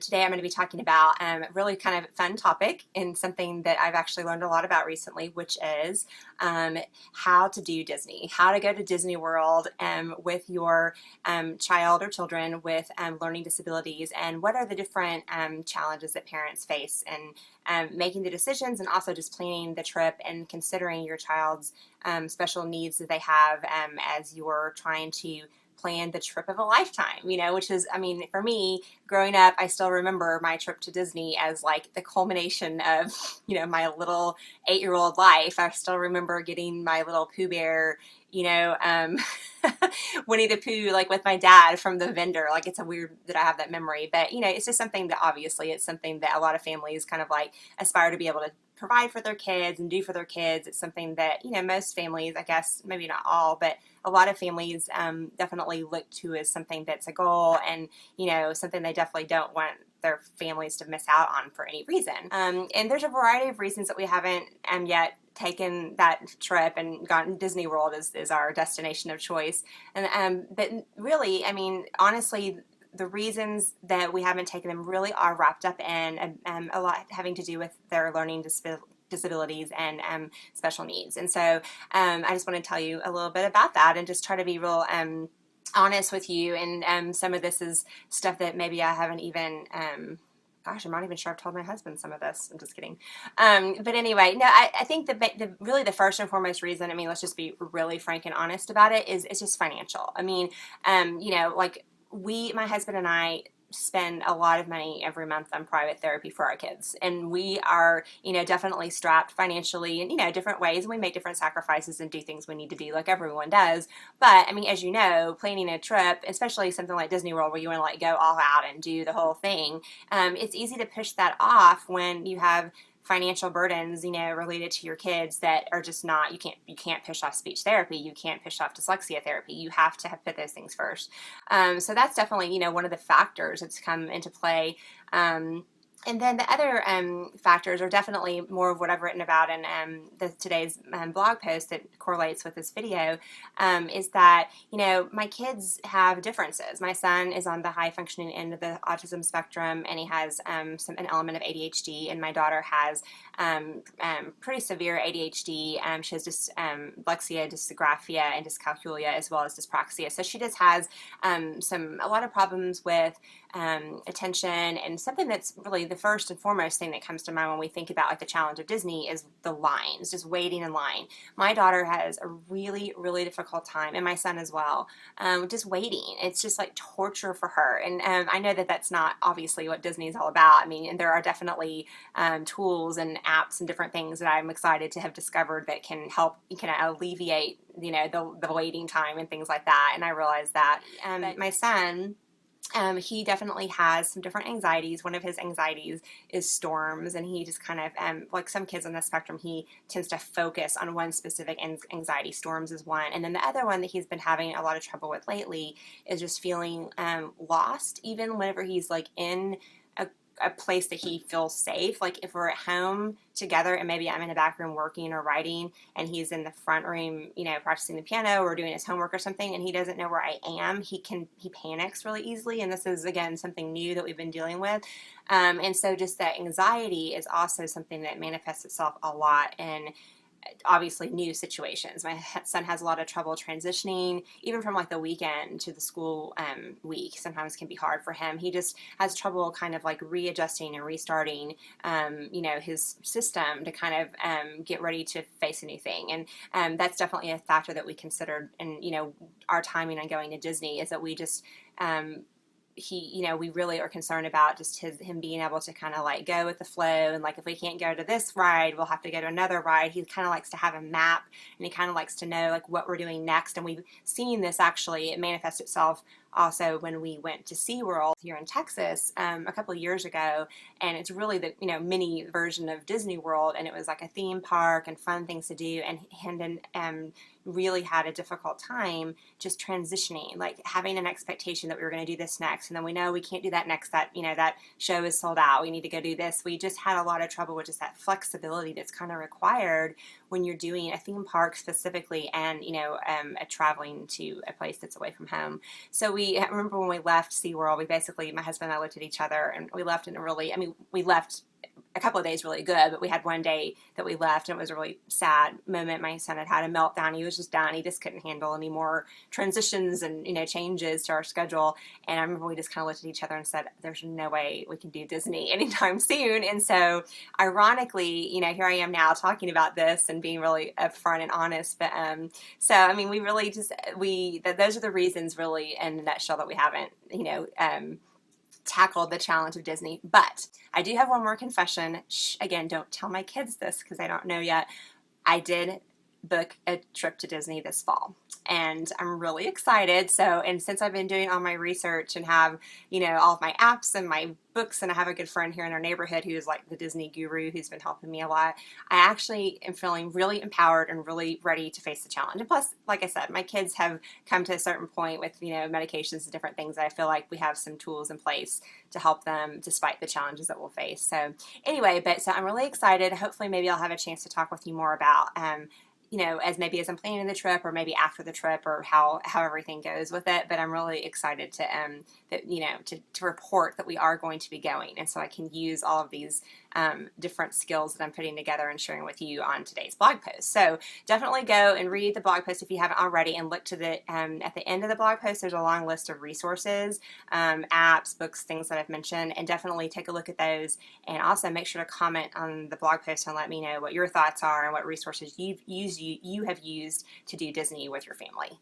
Today I'm going to be talking about a really kind of fun topic and something that I've actually learned a lot about recently, which is how to do Disney, how to go to Disney World with your child or children with learning disabilities, and what are the different challenges that parents face in making the decisions and also just planning the trip and considering your child's special needs that they have as you're trying to plan the trip of a lifetime, which is, I mean, for me, growing up, I still remember my trip to Disney as like the culmination of, my little 8-year-old life. I still remember getting my little Pooh Bear, Winnie the Pooh, like with my dad from the vendor. Like, it's a weird that I have that memory, but it's just something that obviously it's something that a lot of families kind of like aspire to be able to provide for their kids and do for their kids. It's something that, most families, I guess, maybe not all, but a lot of families definitely look to as something that's a goal and, something they definitely don't want their families to miss out on for any reason. And there's a variety of reasons that we haven't yet taken that trip and gotten Disney World is our destination of choice. And but really, I mean, honestly, the reasons that we haven't taken them really are wrapped up in a lot having to do with their learning disabilities and special needs. And so I just want to tell you a little bit about that and just try to be real honest with you. And some of this is stuff that maybe I haven't even gosh, I'm not even sure I've told my husband some of this. I'm just kidding. But anyway, no, I think really the first and foremost reason, I mean, let's just be really frank and honest about it, is it's just financial. I mean, like my husband and I spend a lot of money every month on private therapy for our kids. And we are, definitely strapped financially in, different ways. And we make different sacrifices and do things we need to do like everyone does. But I mean, as you know, planning a trip, especially something like Disney World where you want to like go all out and do the whole thing, it's easy to push that off when you have financial burdens, related to your kids that are just not, you can't push off speech therapy, you can't push off dyslexia therapy, you have to put those things first. So that's definitely, one of the factors that's come into play. And then the other factors are definitely more of what I've written about in today's blog post that correlates with this video, is that, my kids have differences. My son is on the high functioning end of the autism spectrum, and he has an element of ADHD, and my daughter has pretty severe ADHD. She has dyslexia, dysgraphia, and dyscalculia, as well as dyspraxia. So she just has a lot of problems with attention, and something that's really the first and foremost thing that comes to mind when we think about like the challenge of Disney is the lines, just waiting in line. My daughter has a really, really difficult time, and my son as well, just waiting. It's just like torture for her. And I know that that's not obviously what Disney is all about. I mean, and there are definitely tools and apps and different things that I'm excited to have discovered that can help, alleviate, the waiting time and things like that. And I realize that my son, he definitely has some different anxieties. One of his anxieties is storms, and he just kind of, like some kids on the spectrum, he tends to focus on one specific anxiety. Storms is one. And then the other one that he's been having a lot of trouble with lately is just feeling lost, even whenever he's like in a place that he feels safe. Like if we're at home together and maybe I'm in the back room working or writing and he's in the front room, practicing the piano or doing his homework or something, and he doesn't know where I am, he panics really easily. And this is, again, something new that we've been dealing with. And so just that anxiety is also something that manifests itself a lot in obviously new situations. My son has a lot of trouble transitioning, even from like the weekend to the school week. Sometimes can be hard for him. He just has trouble kind of like readjusting and restarting, his system to kind of get ready to face a new thing. And that's definitely a factor that we considered. And, our timing on going to Disney is that we just, we really are concerned about just him being able to kind of like go with the flow, and like if we can't go to this ride, we'll have to go to another ride. He kind of likes to have a map, and he kind of likes to know like what we're doing next. And we've seen this actually, it manifests itself also when we went to SeaWorld here in Texas a couple of years ago, and it's really the mini version of Disney World, and it was like a theme park and fun things to do. And really had a difficult time just transitioning, like having an expectation that we were going to do this next, and then we know we can't do that next, that that show is sold out, we need to go do this. We just had a lot of trouble with just that flexibility that's kind of required when you're doing a theme park specifically, and traveling to a place that's away from home. So I remember when we left SeaWorld, we basically, my husband and I looked at each other, and we left in a really, we left a couple of days really good, but we had one day that we left, and it was a really sad moment. My son had a meltdown. He was just done. He just couldn't handle any more transitions and changes to our schedule. And I remember we just kind of looked at each other and said, "There's no way we can do Disney anytime soon." And so, ironically, here I am now talking about this and being really upfront and honest. But we really those are the reasons, really, in a nutshell, that we haven't tackled the challenge of Disney. But I do have one more confession. Shh, again, don't tell my kids this because they don't know yet. I did book a trip to Disney this fall, and I'm really excited. And since I've been doing all my research and have, all of my apps and my books, and I have a good friend here in our neighborhood who is like the Disney guru who's been helping me a lot, I actually am feeling really empowered and really ready to face the challenge. And plus, like I said, my kids have come to a certain point with, medications and different things that I feel like we have some tools in place to help them despite the challenges that we'll face. So anyway, so I'm really excited. Hopefully maybe I'll have a chance to talk with you more about as I'm planning the trip, or maybe after the trip, or how everything goes with it. But I'm really excited to report that we are going to be going, and so I can use all of these different skills that I'm putting together and sharing with you on today's blog post. So definitely go and read the blog post if you haven't already, and look to the at the end of the blog post. There's a long list of resources, apps, books, things that I've mentioned, and definitely take a look at those. And also make sure to comment on the blog post and let me know what your thoughts are and what resources you have used to do Disney with your family.